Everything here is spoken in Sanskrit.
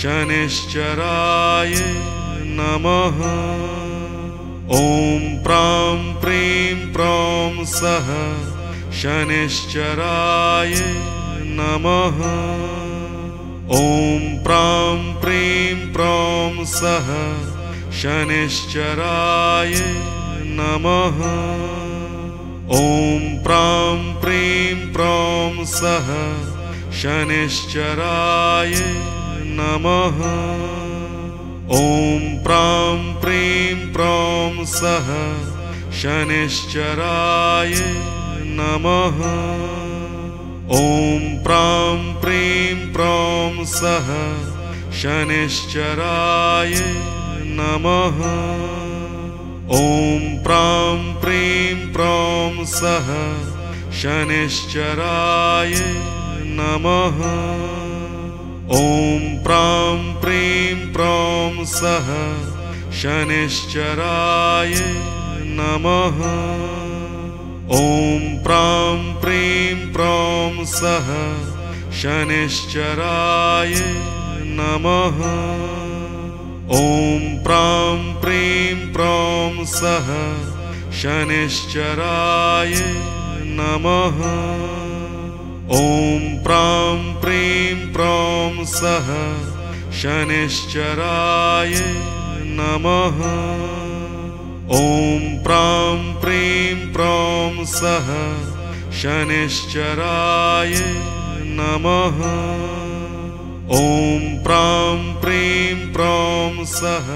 शनिश्चराय नमः। ॐ प्रां प्रीं प्रौं सः शनिश्चराय नमः। ॐ प्रां प्रीं प्रौं सः शनिश्चराय नमः। ॐ प्रां प्रीं प्रौं सः शनिश्चराय नमः। ॐ प्रां प्रीं प्रौं सः शनिश्चराय नमः। ॐ प्रां प्रीं प्रौं सः शनिश्चराय नमः। ॐ प्रां प्रीं प्रौं सः शनिश्चराय नमः। ॐ प्रां प्रीं प्रौं सः शनिश्चराय नमः। ॐ प्रां प्रीं प्रौं सः शनिश्चराय नमः। ॐ प्रां प्रीं प्रौं सः शनिश्चराय नमः। ॐ प्रां प्रीं प्रौं सः शनिश्चराय नमः। ॐ प्रां प्रीं प्रौं सः शनिश्चराय नमः। ॐ प्रां प्रीं प्रौं सः